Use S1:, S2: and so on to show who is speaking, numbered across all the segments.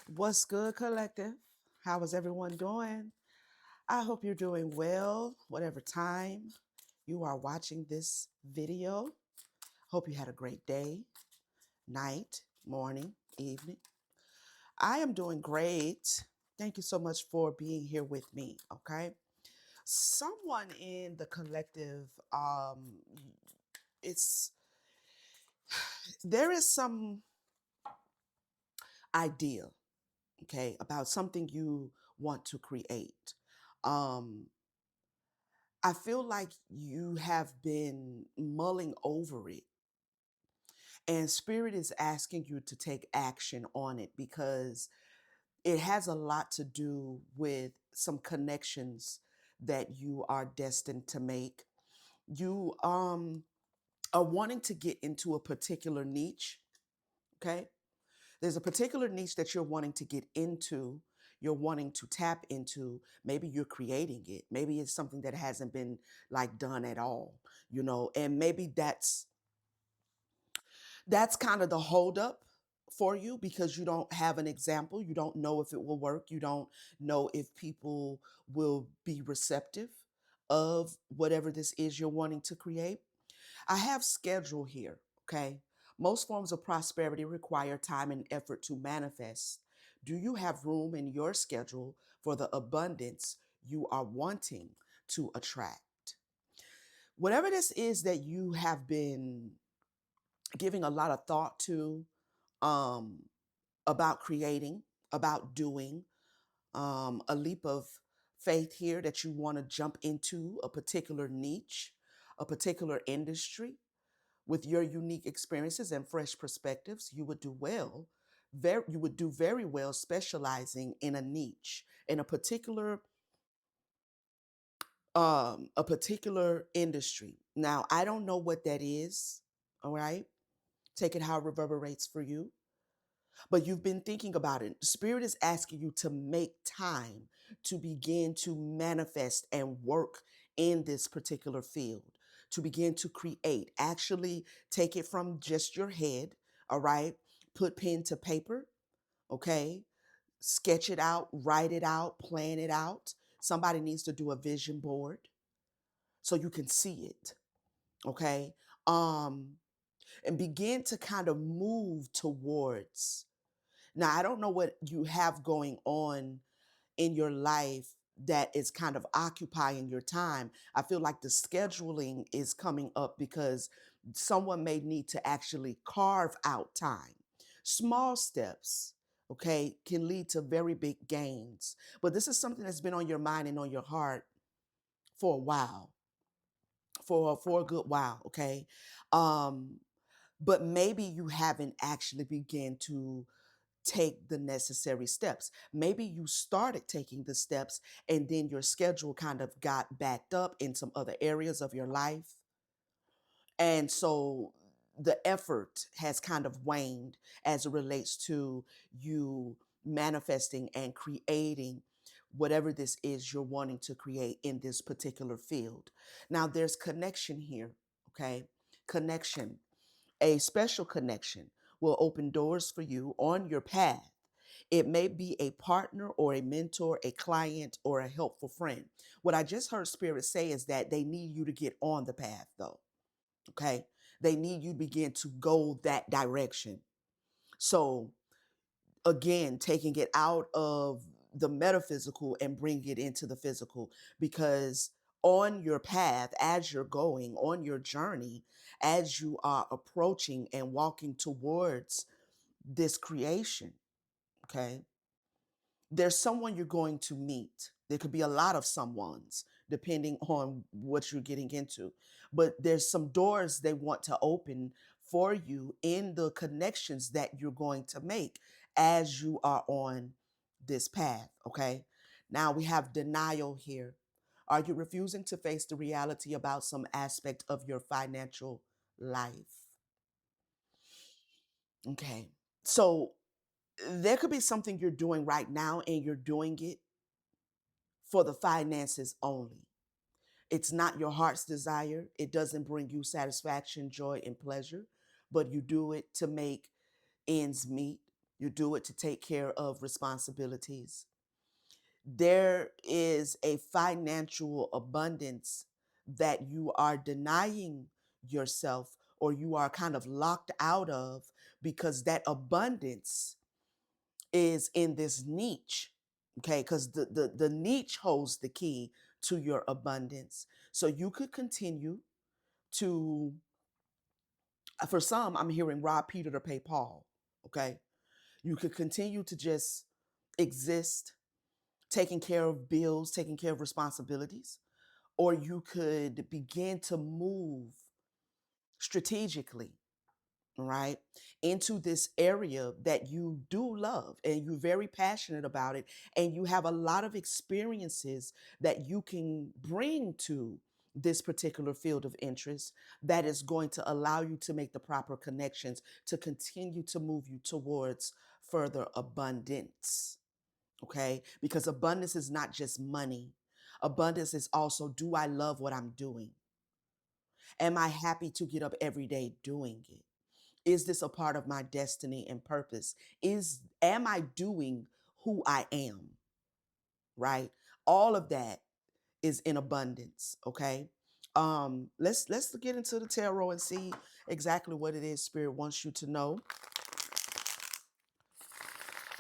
S1: What's good, collective? How is everyone doing? I hope you're doing well, whatever time you are watching this video. Hope you had a great day, night, morning, evening. I am doing great. Thank you so much for being here with me, okay? Someone in the collective, it's there is some idea, okay, about something you want to create. Um, I feel like you have been mulling over it, and Spirit is asking you to take action on it because it has a lot to do with some connections that you are destined to make. You are wanting to get into a particular niche, okay? There's a particular niche that you're wanting to get into, you're wanting to tap into. Maybe you're creating it. Maybe it's something that hasn't been like done at all, and maybe that's kind of the holdup for you because you don't have an example. You don't know if it will work. You don't know if people will be receptive of whatever this is you're wanting to create. I have schedule here, okay? Most forms of prosperity require time and effort to manifest. Do you have room in your schedule for the abundance you are wanting to attract? Whatever this is that you have been giving a lot of thought to, um, about creating, about doing, a leap of faith here that you want to jump into a particular niche, a particular industry with your unique experiences and fresh perspectives, you would do well. You would do very well specializing in a niche, in a particular industry. Now, I don't know what that is. All right, take it how it reverberates for you. But you've been thinking about it. Spirit is asking you to make time to begin to manifest and work in this particular field, to begin to create. Actually, take it from just your head, all right? Put pen to paper, okay? Sketch it out, write it out, plan it out. Somebody needs to do a vision board so you can see it, okay? Um, and begin to kind of move towards. Now, I don't know what you have going on in your life that is kind of occupying your time. I feel like the scheduling is coming up because someone may need to actually carve out time. Small steps, okay, can lead to very big gains. But this is something that's been on your mind and on your heart for a while, for a good while, okay? Um, but maybe you haven't actually began to take the necessary steps. Maybe you started taking the steps and then your schedule kind of got backed up in some other areas of your life. And so the effort has kind of waned as it relates to you manifesting and creating whatever this is you're wanting to create in this particular field. Now, there's connection here, okay? Connection. A special connection will open doors for you on your path. It may be a partner or a mentor, a client, or a helpful friend. What I just heard Spirit say is that they need you to get on the path, though. Okay. They need you to begin to go that direction. So, again, taking it out of the metaphysical and bring it into the physical, because on your path, as you're going on your journey, as you are approaching and walking towards this creation, okay, there's someone you're going to meet. There could be a lot of someones depending on what you're getting into. But there's some doors they want to open for you in the connections that you're going to make as you are on this path. Okay. Now we have denial here. Are you refusing to face the reality about some aspect of your financial life? Okay. So there could be something you're doing right now and you're doing it for the finances only. It's not your heart's desire. It doesn't bring you satisfaction, joy, and pleasure, but you do it to make ends meet. You do it to take care of responsibilities. There is a financial abundance that you are denying yourself, or you are kind of locked out of, because that abundance is in this niche. Okay, because the niche holds the key to your abundance. So you could continue to, for some, I'm hearing rob Peter to pay Paul. Okay, you could continue to just exist, taking care of bills, taking care of responsibilities, or you could begin to move strategically, right, into this area that you do love and you're very passionate about it, and you have a lot of experiences that you can bring to this particular field of interest, that is going to allow you to make the proper connections to continue to move you towards further abundance. Okay, because abundance is not just money. Abundance is also, do I love what I'm doing? Am I happy to get up every day doing it? Is this a part of my destiny and purpose? Am I doing who I am? Right? All of that is in abundance. Okay. Let's get into the tarot and see exactly what it is Spirit wants you to know.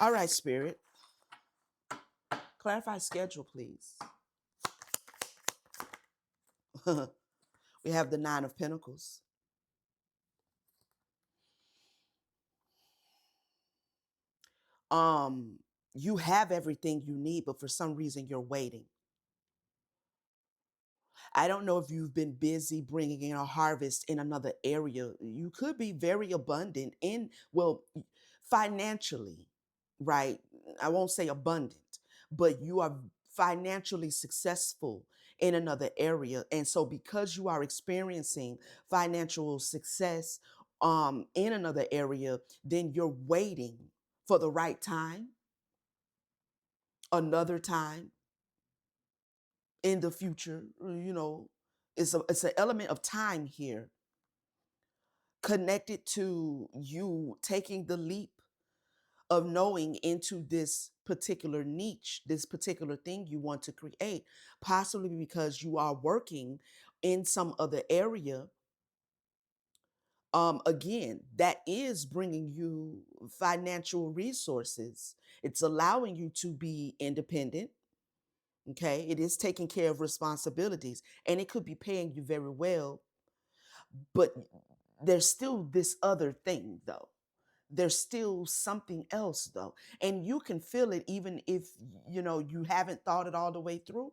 S1: All right, Spirit. Clarify schedule, please. We have the Nine of Pentacles. Um, you have everything you need, but for some reason you're waiting. I don't know if you've been busy bringing in a harvest in another area. You could be very abundant in, well, financially, right? I won't say abundant, but you are financially successful in another area. And so because you are experiencing financial success in another area, then you're waiting for the right time, another time in the future. It's an element of time here connected to you taking the leap of knowing into this particular niche, this particular thing you want to create, possibly because you are working in some other area. Again, that is bringing you financial resources. It's allowing you to be independent. Okay, it is taking care of responsibilities, and it could be paying you very well, but there's still this other thing though. There's still something else though, and you can feel it even if you haven't thought it all the way through.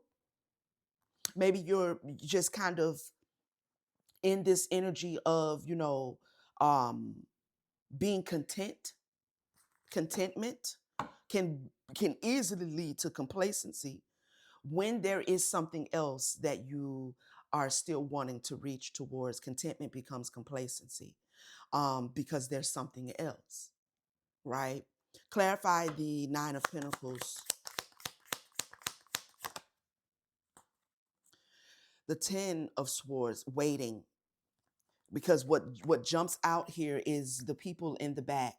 S1: Maybe you're just kind of in this energy of um being content. Contentment can easily lead to complacency when there is something else that you are still wanting to reach towards. Contentment becomes complacency, because there's something else, right? Clarify the Nine of Pentacles. The Ten of Swords, waiting, because what jumps out here is the people in the back.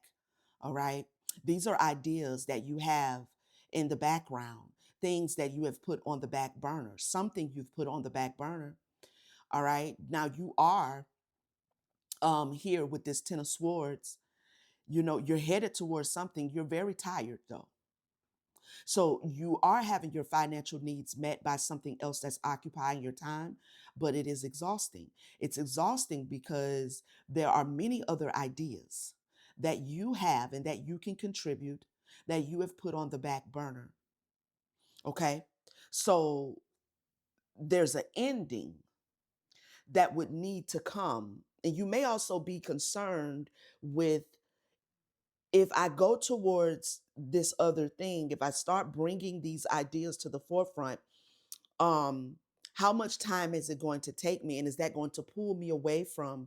S1: All right, these are ideas that you have in the background, things that you have put on the back burner, something you've put on the back burner. All right, now you are here with this Ten of Swords. You're headed towards something. You're very tired though. So you are having your financial needs met by something else that's occupying your time, but it is exhausting. It's exhausting because there are many other ideas that you have and that you can contribute, that you have put on the back burner. Okay. So there's an ending that would need to come. And you may also be concerned with, if I go towards this other thing, if I start bringing these ideas to the forefront, um, how much time is it going to take me? And is that going to pull me away from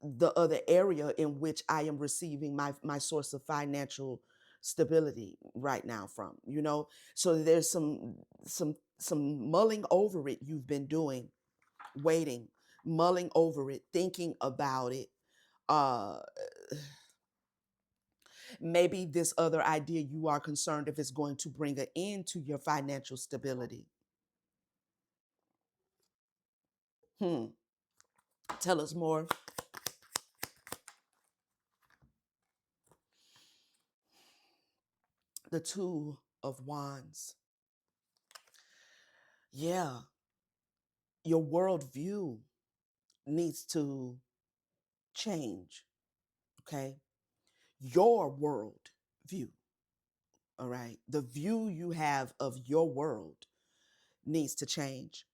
S1: the other area in which I am receiving my source of financial stability right now from, So there's some mulling over it you've been doing, waiting, mulling over it, thinking about it. Uh Maybe this other idea you are concerned if it's going to bring an end to your financial stability. Hmm. Tell us more. The Two of Wands. Yeah, your worldview needs to change. Okay. Your world view. All right. The view you have of your world needs to change.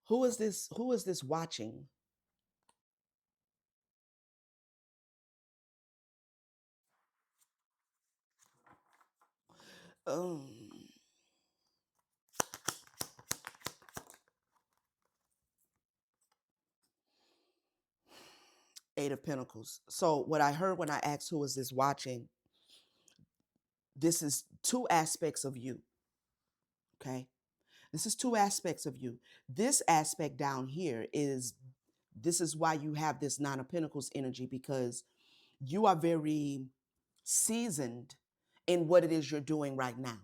S1: Who is this? Who is this watching? Um, Eight of Pentacles. So what I heard when I asked who is this watching, this is two aspects of you. Okay. This is two aspects of you. This aspect down here is this is why you have this Nine of Pentacles energy, because you are very seasoned in what it is you're doing right now.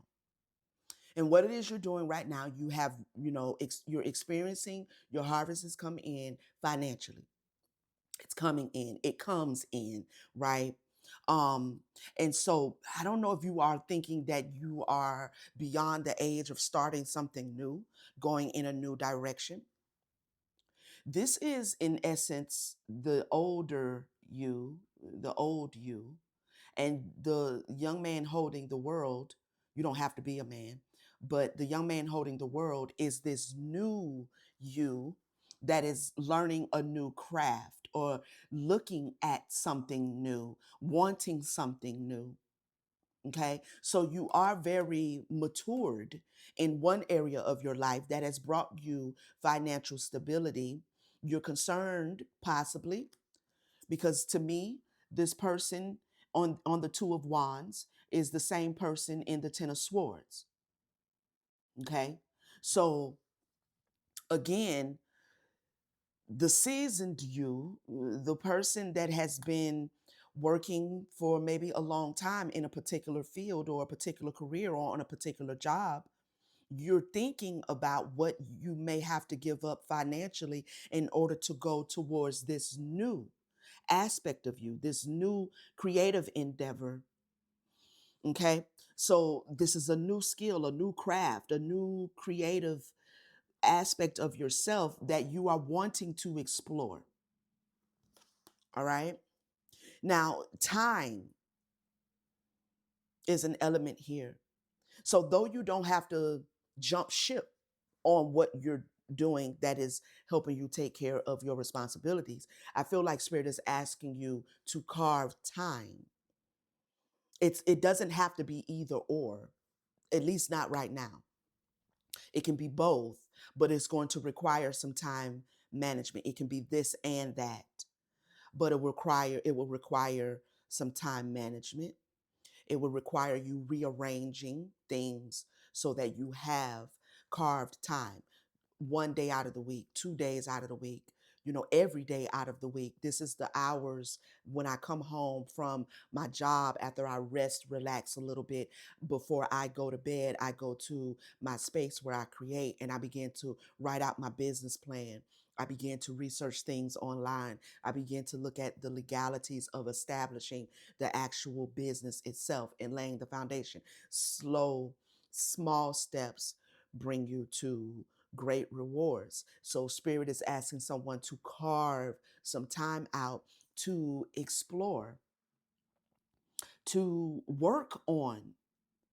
S1: And what it is you're doing right now, you have, you're experiencing your harvest is coming in financially. It's coming in. It comes in, right? Um, and so I don't know if you are thinking that you are beyond the age of starting something new, going in a new direction. This is, in essence, the older you, the old you, and the young man holding the world. You don't have to be a man, but the young man holding the world is this new you that is learning a new craft or looking at something new, wanting something new. Okay. So you are very matured in one area of your life that has brought you financial stability. You're concerned, possibly, because to me, this person on the Two of Wands is the same person in the Ten of Swords. Okay. So again, the seasoned you, the person that has been working for maybe a long time in a particular field or a particular career or on a particular job, you're thinking about what you may have to give up financially in order to go towards this new aspect of you, this new creative endeavor. Okay. So this is a new skill, a new craft, a new creative aspect of yourself that you are wanting to explore. All right. Now, time is an element here. So, though you don't have to jump ship on what you're doing that is helping you take care of your responsibilities, I feel like Spirit is asking you to carve time. It doesn't have to be either or, at least not right now. It can be both, but it's going to require some time management. It can be this and that, but it will require some time management. It will require you rearranging things so that you have carved time, 1 day out of the week, 2 days out of the week, every day out of the week. This is the hours when I come home from my job after I rest, relax a little bit before I go to bed. I go to my space where I create and I begin to write out my business plan. I began to research things online. I began to look at the legalities of establishing the actual business itself and laying the foundation. Slow, small steps bring you to great rewards. So, Spirit is asking someone to carve some time out to explore, to work on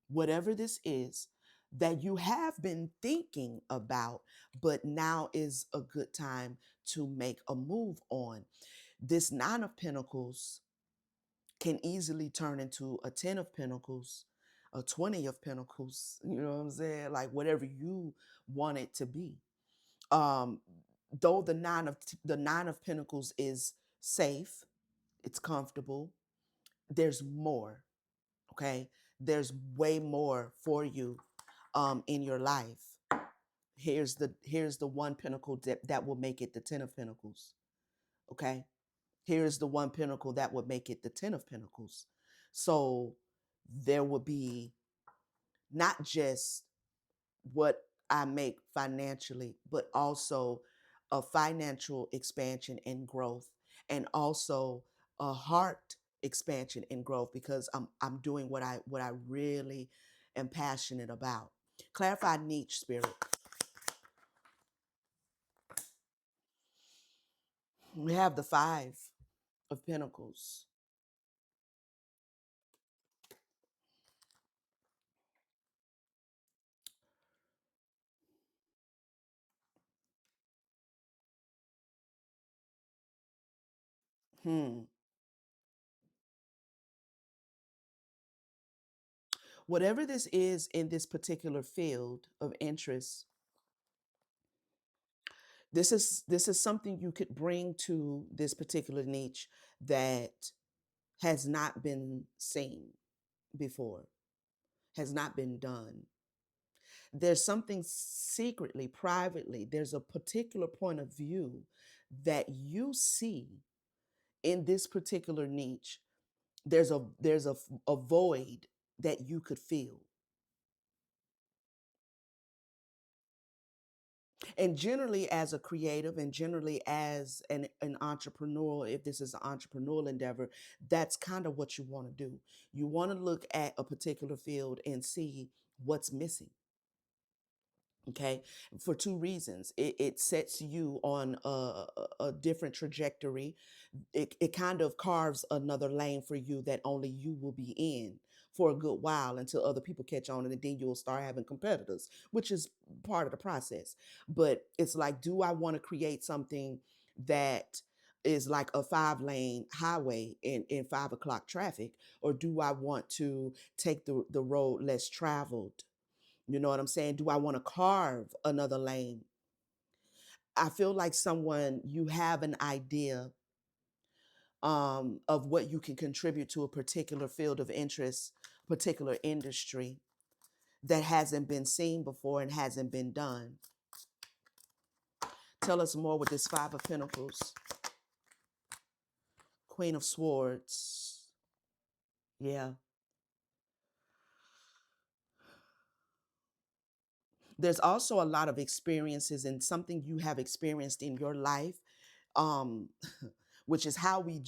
S1: whatever this is that you have been thinking about, but now is a good time to make a move on. This Nine of Pentacles can easily turn into a 10 of Pentacles, a 20 of Pentacles, you know what I'm saying? Like whatever you want it to be. um though the nine of pentacles is safe, it's comfortable, there's more. Okay, there's way more for you in your life. Here's the one pentacle that will make it the 10 of pentacles. Okay, Here's the one pinnacle that would make it the 10 of pentacles. So there would be not just what I make financially, but also a financial expansion and growth, and also a heart expansion and growth, because I'm doing what I really am passionate about. Clarify niche, spirit. We have the 5 of pentacles. Hmm. Whatever this is in this particular field of interest, this is something you could bring to this particular niche that has not been seen before, has not been done. There's something secretly, privately, there's a particular point of view that you see in this particular niche. There's a void that you could feel. And generally, as a creative, and generally as an entrepreneur, if this is an entrepreneurial endeavor, that's kind of what you want to do. You want to look at a particular field and see what's missing. Okay, for 2 reasons. It sets you on a different trajectory. It kind of carves another lane for you that only you will be in for a good while, until other people catch on, and then you'll start having competitors, which is part of the process. But it's like, do I want to create something that is like a 5 lane highway in 5 o'clock traffic, or do I want to take the road less traveled? You know what I'm saying? Do I want to carve another lane? I feel like someone, you have an idea of what you can contribute to a particular field of interest, particular industry that hasn't been seen before and hasn't been done. Tell us more with this 5 of pentacles. Queen of swords. Yeah. There's also a lot of experiences and something you have experienced in your life, um, which is how we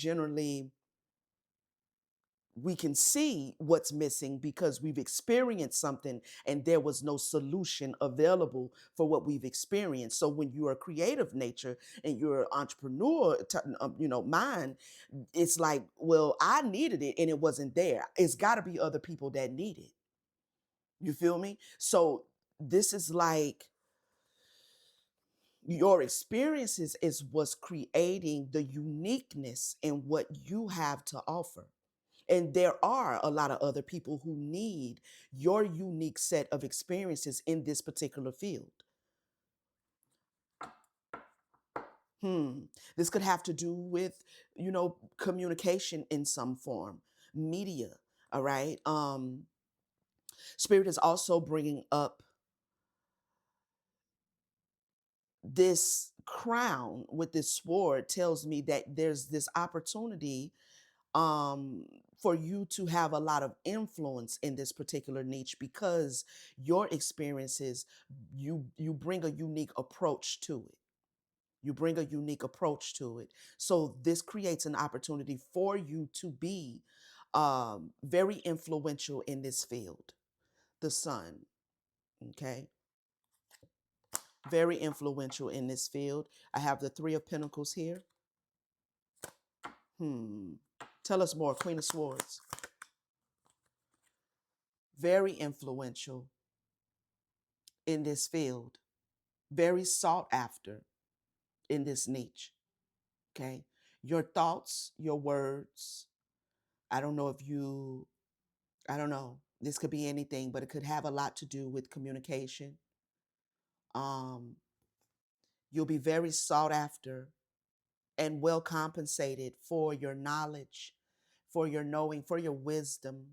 S1: can see what's missing, because we've experienced something and there was no solution available for what we've experienced. So when you're a creative nature and you're an entrepreneur, mind, it's like, well, I needed it and it wasn't there. It's got to be other people that need it. You feel me? So this is like, your experiences is what's creating the uniqueness in what you have to offer. And there are a lot of other people who need your unique set of experiences in this particular field. Hmm. This could have to do with, communication in some form, media. All right. Spirit is also bringing up this crown with this sword, tells me that there's this opportunity um for you to have a lot of influence in this particular niche, because your experiences, you bring a unique approach to it. You bring a unique approach to it. So this creates an opportunity for you to be very influential in this field. The sun. Okay, very influential in this field. I have the 3 of pentacles here. Hmm. Tell us more, Queen of Swords. Very influential in this field, very sought after in this niche. Okay. Your thoughts, your words. I don't know if you, I don't know. This could be anything, but it could have a lot to do with communication. Um, you'll be very sought after and well compensated for your knowledge, for your knowing, for your wisdom,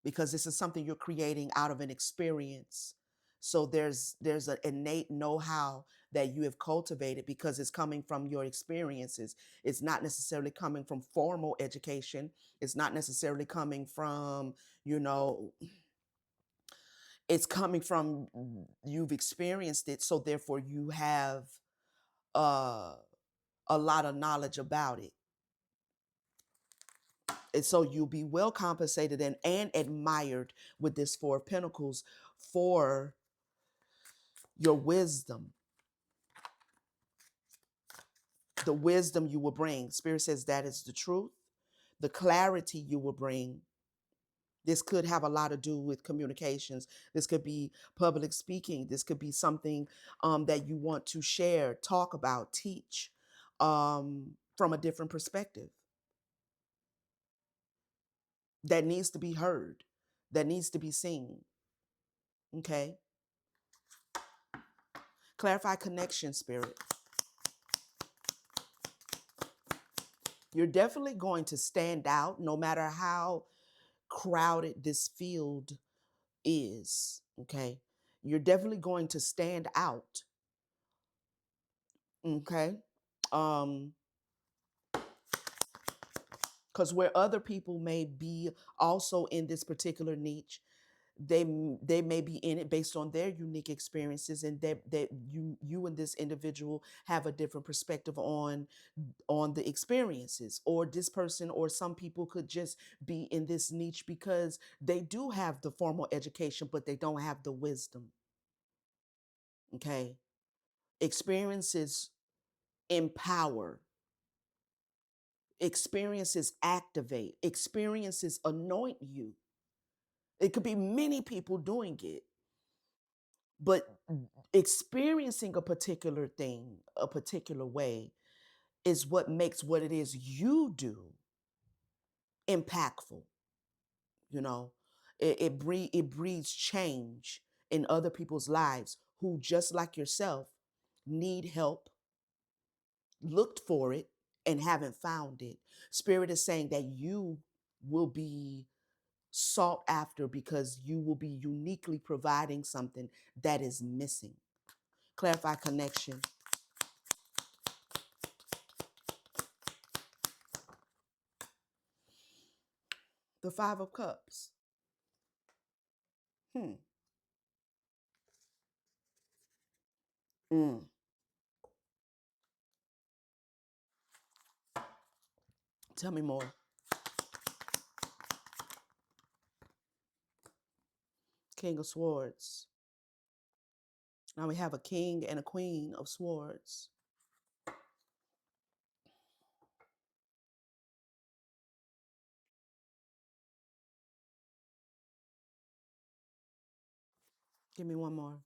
S1: because this is something you're creating out of an experience. So there's an innate know-how that you have cultivated because it's coming from your experiences. It's not necessarily coming from formal education. It's not necessarily coming from, you know, it's coming from you've experienced it. So therefore you have uh, a lot of knowledge about it. And so you'll be well compensated and admired with this Four of Pentacles for your wisdom, the wisdom you will bring. Spirit says that is the truth, the clarity you will bring. This could have a lot to do with communications. This could be public speaking. This could be something that you want to share, talk about, teach from a different perspective that needs to be heard, that needs to be seen. Okay. Clarify connection, Spirit. You're definitely going to stand out no matter how crowded this field is. Okay. You're definitely going to stand out. Okay. Um, because where other people may be also in this particular niche, they may be in it based on their unique experiences, and that you and this individual have a different perspective on the experiences, or this person or some people could just be in this niche because they do have the formal education but they don't have the wisdom. Okay. Experiences empower, experiences activate, experiences anoint you. It could be many people doing it, but experiencing a particular thing a particular way is what makes what it is you do impactful. You know, it breeds change in other people's lives who, just like yourself, need help, looked for it, and haven't found it. Spirit is saying that you will be sought after because you will be uniquely providing something that is missing. Clarify connection. The Five of Cups. Hmm. Mm. Tell me more. King of Swords. Now we have a king and a queen of swords. Give me one more.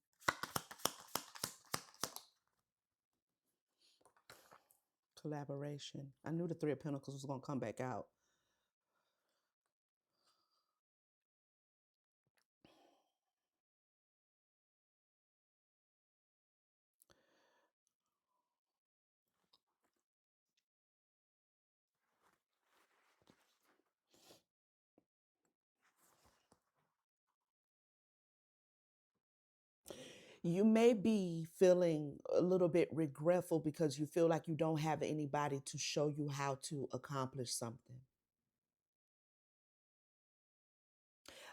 S1: Collaboration. I knew the Three of Pentacles was going to come back out. You may be feeling a little bit regretful because you feel like you don't have anybody to show you how to accomplish something.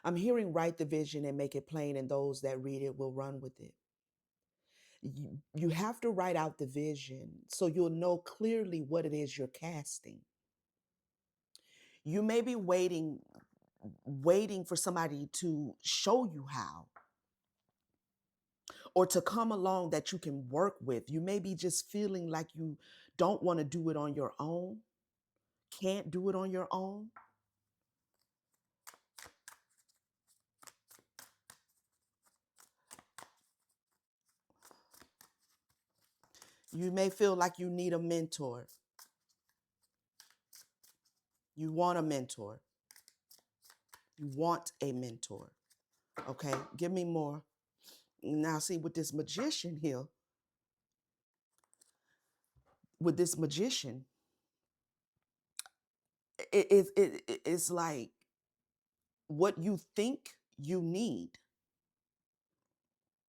S1: I'm hearing write the vision and make it plain, and those that read it will run with it. You have to write out the vision so you'll know clearly what it is you're casting. You may be waiting for somebody to show you how, or to come along that you can work with. You may be just feeling like you don't want to do it on your own, can't do it on your own. You may feel like you need a mentor. You want a mentor. You want a mentor. Okay, give me more. Now, see, with this magician here, with this magician, it's like what you think you need,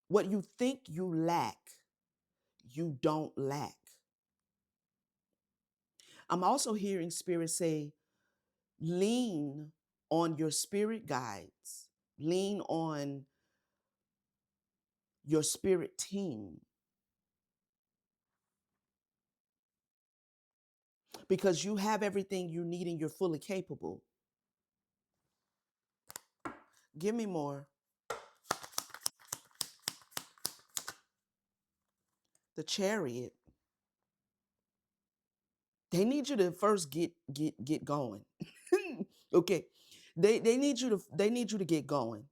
S1: what you think you lack, you don't lack. I'm also hearing spirit say, lean on your spirit guides, lean on your spirit team, because you have everything you need and you're fully capable. Give me more. The Chariot. They need you to first get going. Okay. They need you to get going.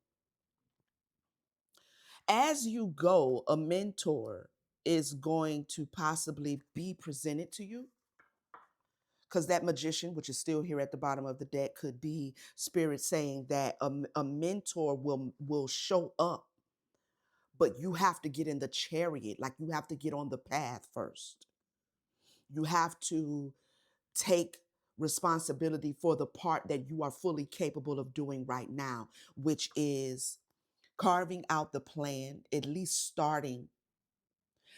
S1: As you go, a mentor is going to possibly be presented to you, because that magician, which is still here at the bottom of the deck, could be spirit saying that a mentor will show up, but you have to get in the chariot, like you have to get on the path first. You have to take responsibility for the part that you are fully capable of doing right now, which is carving out the plan, at least starting.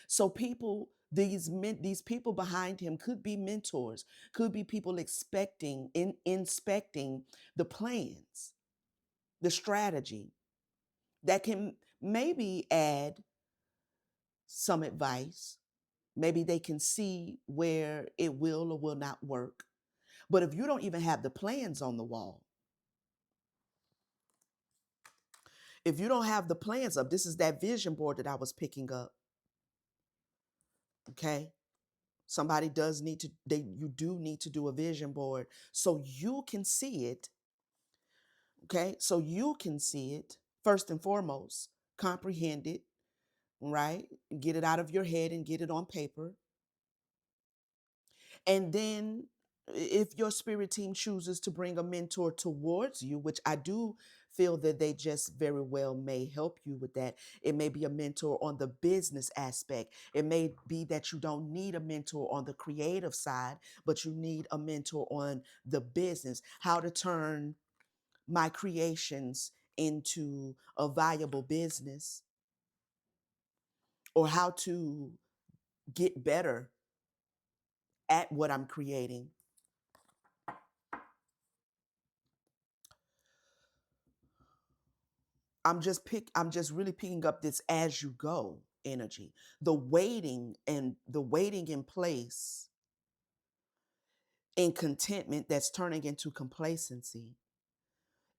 S1: So people, these people behind him could be mentors, could be people inspecting the plans, the strategy that can maybe add some advice. Maybe they can see where it will or will not work. But if you don't even have the plans on the wall, if you don't have the plans up, this is that vision board that I was picking up. Okay. Somebody does need to, you do need to do a vision board so you can see it. Okay. So you can see it first and foremost, comprehend it, right? Get it out of your head and get it on paper. And then if your spirit team chooses to bring a mentor towards you, which I do feel that they just very well may help you with that. It may be a mentor on the business aspect. It may be that you don't need a mentor on the creative side, but you need a mentor on the business, how to turn my creations into a viable business, or how to get better at what I'm creating. I'm just really picking up this as you go energy. The waiting in place in contentment that's turning into complacency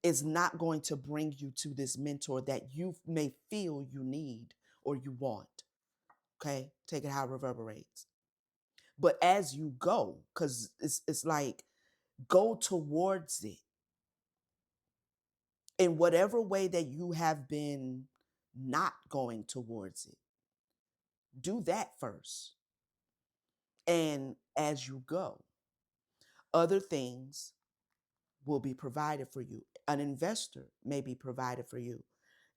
S1: is not going to bring you to this mentor that you may feel you need or you want. Okay? Take it how it reverberates. But as you go, because it's like go towards it in whatever way that you have been not going towards it. Do that first. And as you go, other things will be provided for you. An investor may be provided for you.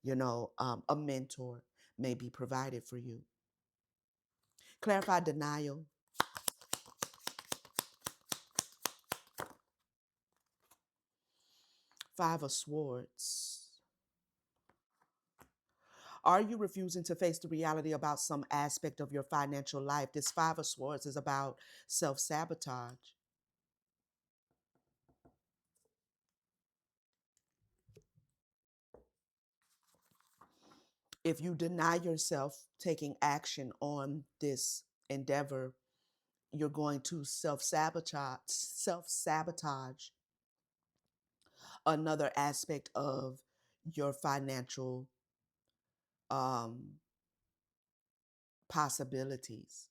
S1: A mentor may be provided for you. Clarify denial. Five of Swords. Are you refusing to face the reality about some aspect of your financial life? This Five of Swords is about self sabotage. If you deny yourself taking action on this endeavor, you're going to self sabotage another aspect of your financial um, possibilities.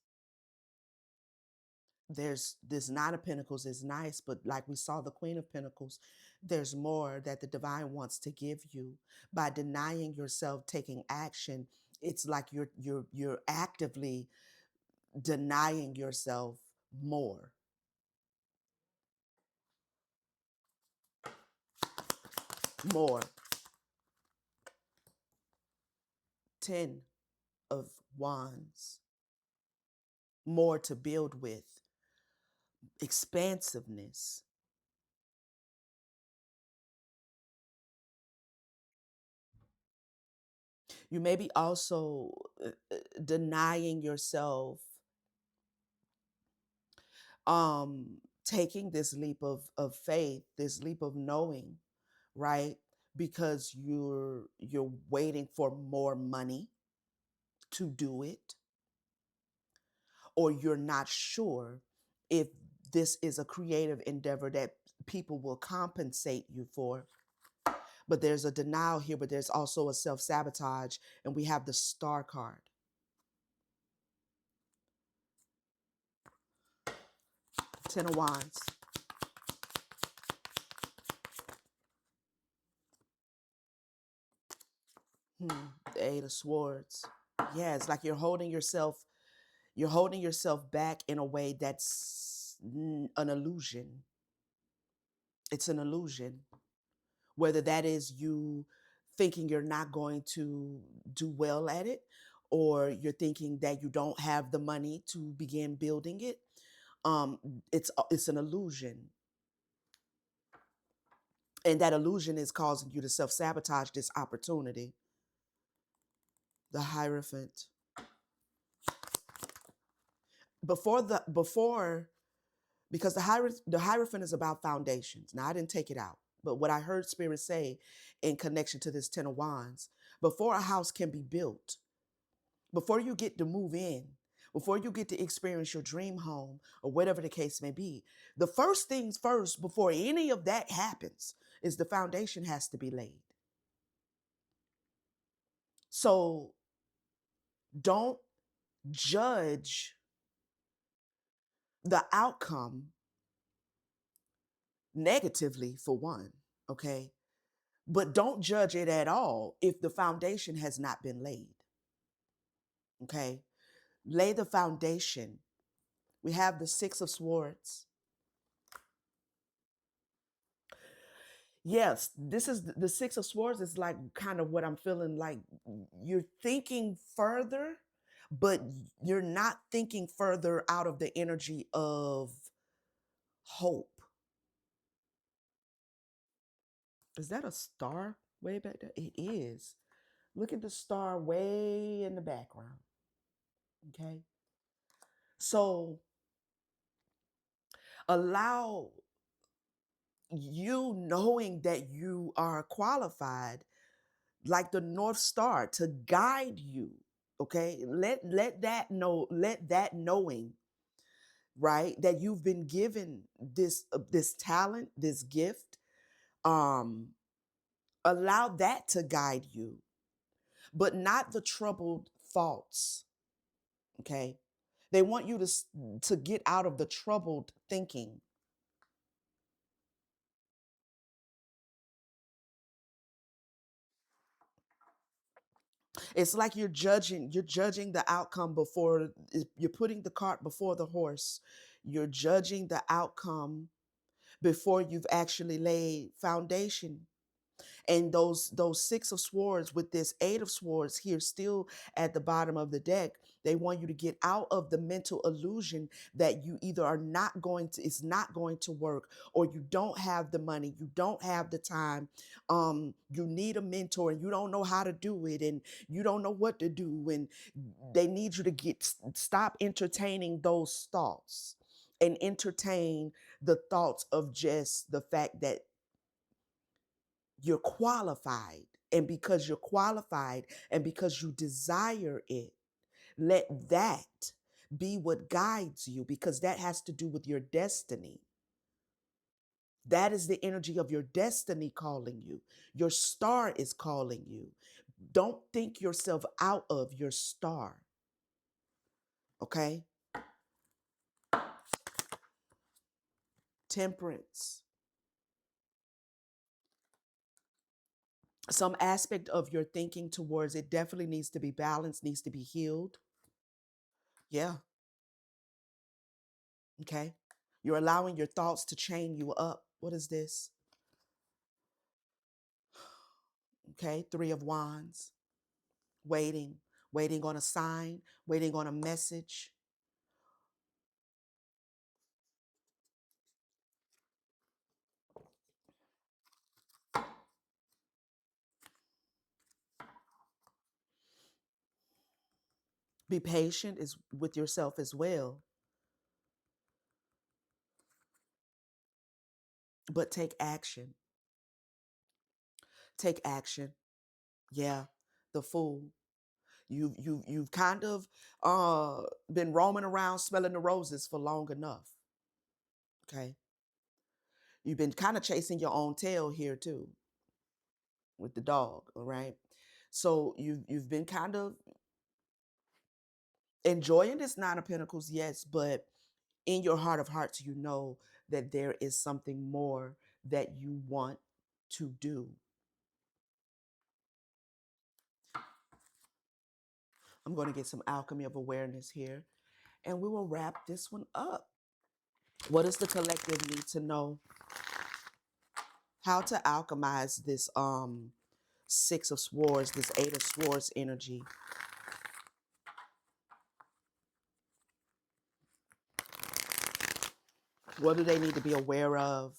S1: There's this Nine of Pentacles is nice, but like we saw the Queen of Pentacles, there's more that the divine wants to give you. By denying yourself taking action, it's like you're actively denying yourself more. More. 10 of Wands. More to build with. Expansiveness. You may be also denying yourself taking this leap of faith, this leap of knowing, right? Because you're waiting for more money to do it, or you're not sure if this is a creative endeavor that people will compensate you for. But there's a denial here, but there's also a self-sabotage, and we have the star card. 10 of Wands. The 8 of Swords. Yeah, it's like you're holding yourself back in a way that's an illusion. It's an illusion. Whether that is you thinking you're not going to do well at it, or you're thinking that you don't have the money to begin building it. Um, it's an illusion. And that illusion is causing you to self-sabotage this opportunity. The Hierophant. Before because the Hierophant is about foundations. Now I didn't take it out, but what I heard Spirit say in connection to this 10 of Wands, before a house can be built, before you get to move in, before you get to experience your dream home or whatever the case may be, the first things first, before any of that happens, is the foundation has to be laid. So don't judge the outcome negatively, for one, okay? But don't judge it at all if the foundation has not been laid, okay? Lay the foundation. We have the 6 of Swords. Yes, this is the 6 of Swords is like kind of what I'm feeling like. You're thinking further, but you're not thinking further out of the energy of hope. Is that a star way back there? It is. Look at the star way in the background. Okay. So allow you knowing that you are qualified, like the North Star, to guide you. Okay. Let that knowing, right, that you've been given this talent, this gift, um, allow that to guide you, but not the troubled thoughts. Okay. They want you to get out of the troubled thinking. It's like you're judging the outcome before you're putting the cart before the horse. You're judging the outcome before you've actually laid foundation. And those 6 of Swords with this 8 of Swords here still at the bottom of the deck, they want you to get out of the mental illusion that you either are not going to, it's not going to work, or you don't have the money, you don't have the time, you need a mentor and you don't know how to do it, and you don't know what to do, and they need you to stop entertaining those thoughts and entertain the thoughts of just the fact that you're qualified. And because you're qualified and because you desire it, let that be what guides you, because that has to do with your destiny. That is the energy of your destiny calling you. Your star is calling you. Don't think yourself out of your star. Okay? Temperance. Some aspect of your thinking towards it definitely needs to be balanced, needs to be healed. Yeah. Okay. You're allowing your thoughts to chain you up. What is this? Okay. 3 of Wands. Waiting, waiting on a sign, waiting on a message. Be patient is with yourself as well, but take action. Take action. Yeah, the fool. You've kind of been roaming around smelling the roses for long enough. Okay. You've been kind of chasing your own tail here too with the dog, all right? So you've been kind of enjoying this nine of pentacles, yes, but in your heart of hearts, you know that there is something more that you want to do. I'm going to get some alchemy of awareness here and we will wrap this one up. What does the collective need to know? How to alchemize this six of swords, this eight of swords energy. What do they need to be aware of?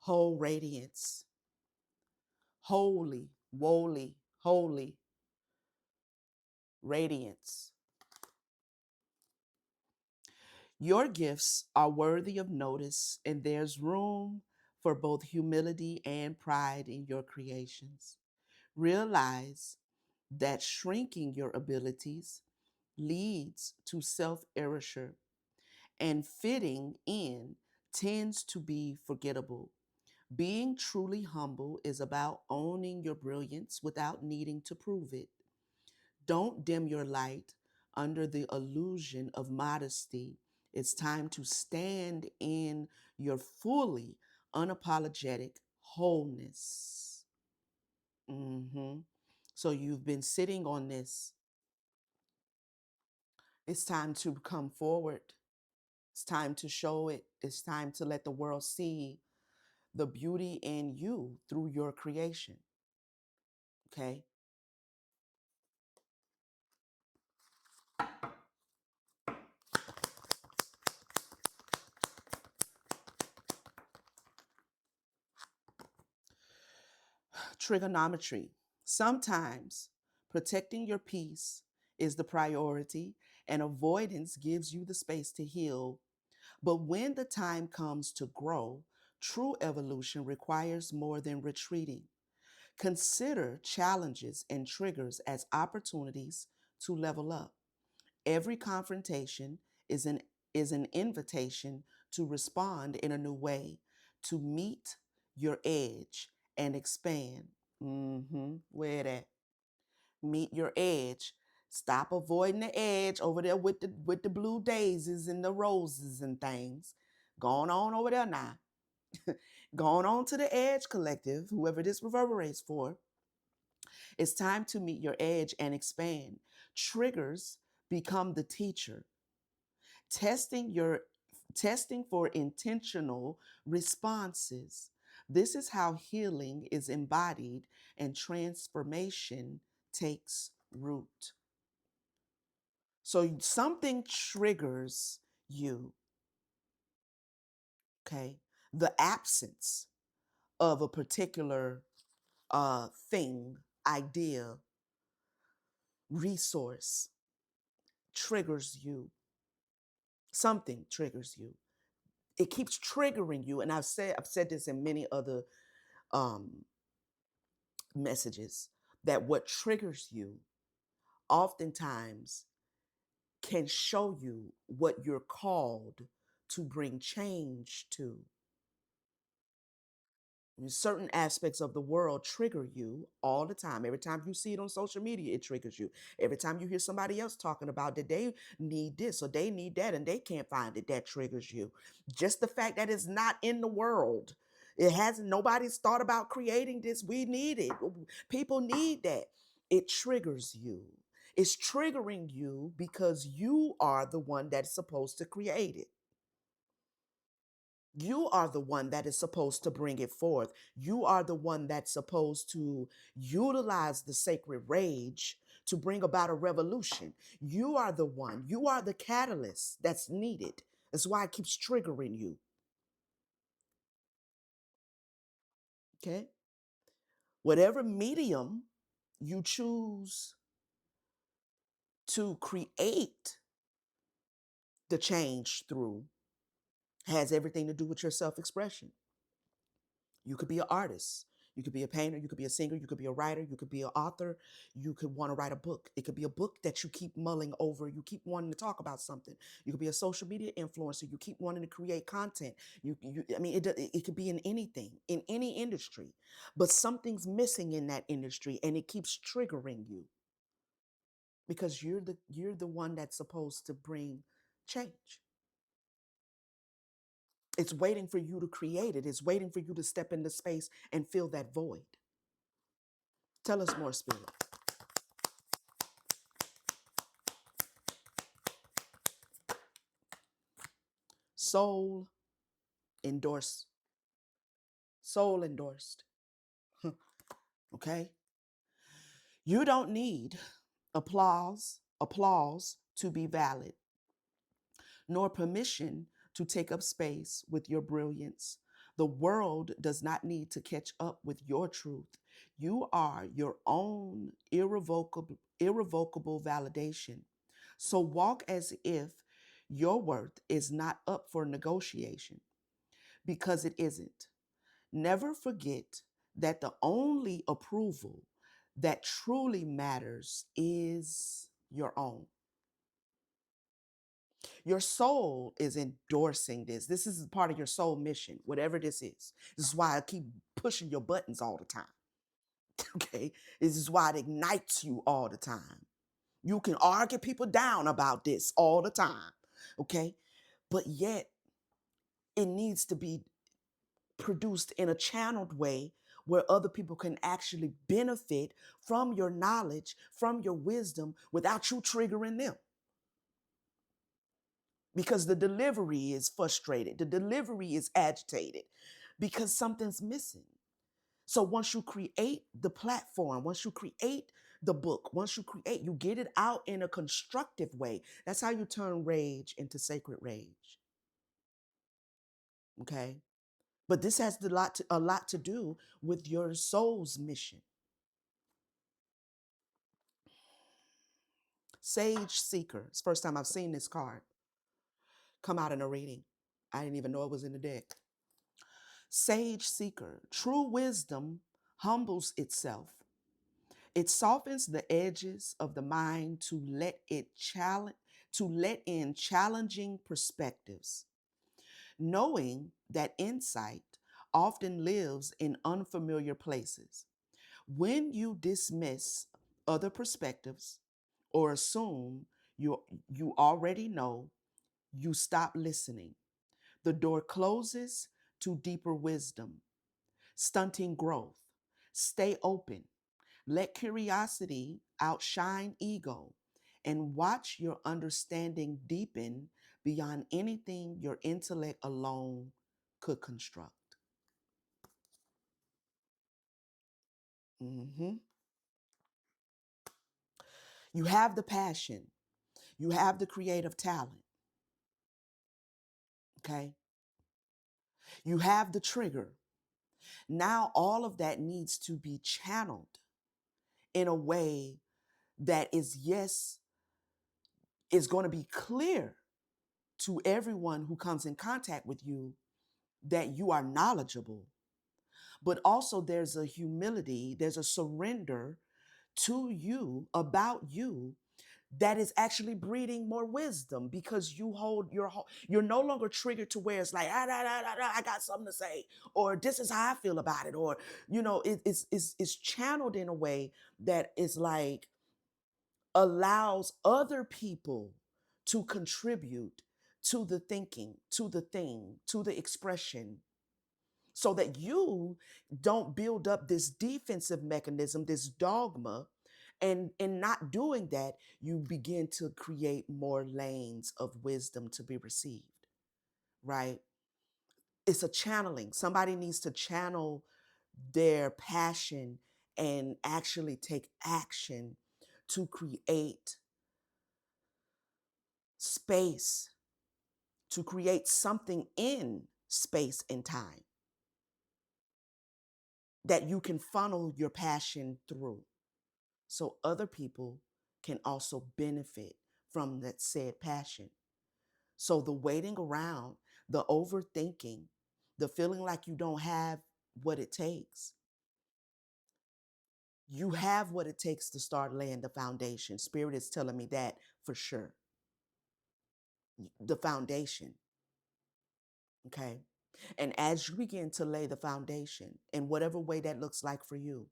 S1: Whole radiance. Holy, woly, holy radiance. Your gifts are worthy of notice, and there's room for both humility and pride in your creations. Realize that shrinking your abilities leads to self erasure, and fitting in tends to be forgettable. Being truly humble is about owning your brilliance without needing to prove it. Don't dim your light under the illusion of modesty. It's time to stand in your fully unapologetic wholeness. hmm So you've been sitting on this. It's time to come forward. It's time to show it. It's time to let the world see the beauty in you through your creation. Okay. Trigonometry. Sometimes protecting your peace is the priority, and avoidance gives you the space to heal. But when the time comes to grow, true evolution requires more than retreating. Consider challenges and triggers as opportunities to level up. Every confrontation is an invitation to respond in a new way, to meet your edge and expand. Where that? Meet your edge. Stop avoiding the edge over there with the blue daisies and the roses and things. Going on over there now. Going on to the edge collective, whoever this reverberates for. It's time to meet your edge and expand. Triggers become the teacher. Testing your testing for intentional responses. This is how healing is embodied and transformation takes root. So something triggers you, okay? The absence of a particular thing, idea, resource triggers you. Something triggers you. It keeps triggering you, and I've said this in many other um, messages, that what triggers you oftentimes can show you what you're called to bring change to. Certain aspects of the world trigger you all the time. Every time you see it on social media, it triggers you. Every time you hear somebody else talking about that they need this or they need that and they can't find it, that triggers you. Just the fact that it's not in the world. It hasn't, nobody's thought about creating this. We need it. People need that. It triggers you. It's triggering you because you are the one that's supposed to create it. You are the one that is supposed to bring it forth. You are the one that's supposed to utilize the sacred rage to bring about a revolution. You are the one. You are the catalyst that's needed. That's why it keeps triggering you. Okay. Whatever medium you choose to create the change through has everything to do with your self expression. You could be an artist. You could be a painter. You could be a singer. You could be a writer. You could be an author. You could want to write a book. It could be a book that you keep mulling over. You keep wanting to talk about something. You could be a social media influencer. You keep wanting to create content. I mean, it could be in anything, in any industry, but something's missing in that industry, and it keeps triggering you because you're the one that's supposed to bring change. It's waiting for you to create it. It's waiting for you to step into space and fill that void. Tell us more, Spirit. Soul endorsed. Soul endorsed. Okay? You don't need applause to be valid, nor permission to take up space with your brilliance. The world does not need to catch up with your truth. You are your own irrevocable validation. So walk as if your worth is not up for negotiation because it isn't. Never forget that the only approval that truly matters is your own. Your soul is endorsing this. This is part of your soul mission, whatever this is. This is why I keep pushing your buttons all the time. Okay? This is why it ignites you all the time. You can argue people down about this all the time. Okay? But yet, it needs to be produced in a channeled way where other people can actually benefit from your knowledge, from your wisdom without you triggering them. Because the delivery is frustrated, the delivery is agitated because something's missing. So once you create the platform, once you create the book, once you create, you get it out in a constructive way. That's how you turn rage into sacred rage. Okay? But this has a lot to do with your soul's mission. Sage Seeker. It's the first time I've seen this card come out in a reading. I didn't even know it was in the deck. Sage Seeker. True wisdom humbles itself. It softens the edges of the mind to let in challenging perspectives, knowing that insight often lives in unfamiliar places. When you dismiss other perspectives or assume you you already know, you stop listening. The door closes to deeper wisdom, stunting growth. Stay open. Let curiosity outshine ego and watch your understanding deepen beyond anything your intellect alone could construct. Mhm. You have the passion, you have the creative talent, okay? You have the trigger. Now, all of that needs to be channeled in a way that yes, is going to be clear to everyone who comes in contact with you that you are knowledgeable. But also, there's a humility, there's a surrender to you about you that is actually breeding more wisdom because you're no longer triggered to where it's like I got something to say, or this is how I feel about it, or it's channeled in a way that is like allows other people to contribute to the thinking, to the thing, to the expression, so that you don't build up this defensive mechanism, this dogma. And in not doing that, you begin to create more lanes of wisdom to be received, right? It's a channeling. Somebody needs to channel their passion and actually take action to create space, to create something in space and time. that you can funnel your passion through so other people can also benefit from that said passion. So the waiting around, the overthinking, the feeling like you don't have what it takes, you have what it takes to start laying the foundation. Spirit is telling me that for sure. The foundation, okay? And as you begin to lay the foundation in whatever way that looks like for you,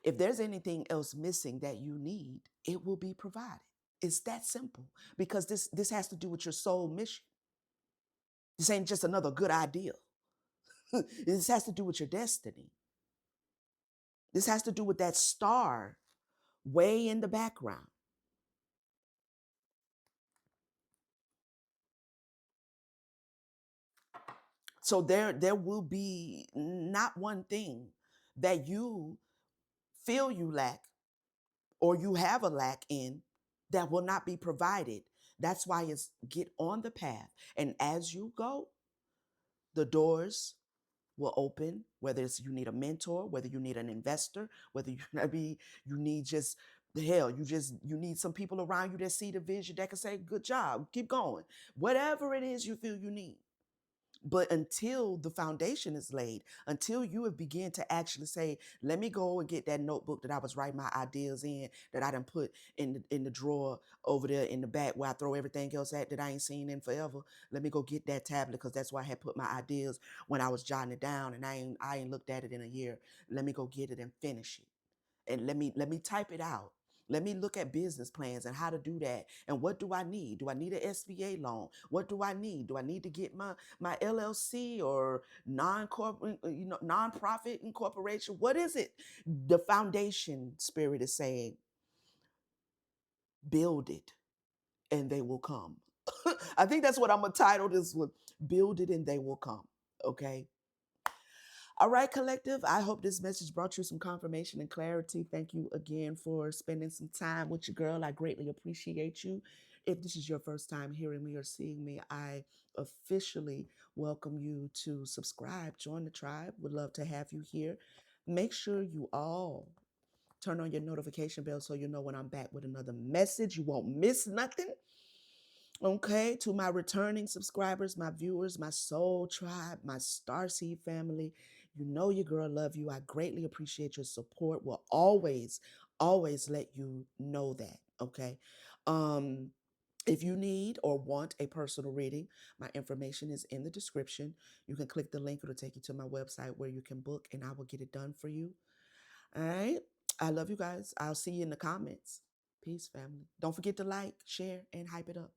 S1: if there's anything else missing that you need, it will be provided. It's that simple because this has to do with your soul mission. This ain't just another good idea. This has to do with your destiny. This has to do with that star way in the background. So there will be not one thing that you feel you lack or you have a lack in that will not be provided. That's why it's get on the path. And as you go, the doors will open, whether it's you need a mentor, whether you need an investor, whether you maybe you need just the hell, you need some people around you that see the vision that can say, good job, keep going. Whatever it is you feel you need. But until the foundation is laid, until you have begun to actually say, let me go and get that notebook that I was writing my ideas in, that I done put in the drawer over there in the back where I throw everything else at that I ain't seen in forever. Let me go get that tablet because that's where I had put my ideas when I was jotting it down and I ain't looked at it in a year. Let me go get it and finish it and let me type it out. Let me look at business plans and how to do that. And what do I need? Do I need an SBA loan? What do I need? Do I need to get my LLC or non-corporate, nonprofit incorporation? What is it? The foundation spirit is saying, build it and they will come. I think that's what I'm gonna title this one. Build it and they will come. Okay. All right, collective. I hope this message brought you some confirmation and clarity. Thank you again for spending some time with your girl. I greatly appreciate you. If this is your first time hearing me or seeing me, I officially welcome you to subscribe, join the tribe. Would love to have you here. Make sure you all turn on your notification bell so you know when I'm back with another message. You won't miss nothing. Okay, to my returning subscribers, my viewers, my soul tribe, my Starseed family, you know your girl love you. I greatly appreciate your support. Will always let you know that. Okay. Um, if you need or want a personal reading, my information is in the description. You can click the link, it'll take you to my website where you can book and I will get it done for you. All right. I love you guys. I'll see you in the comments. Peace, family. Don't forget to like, share, and hype it up.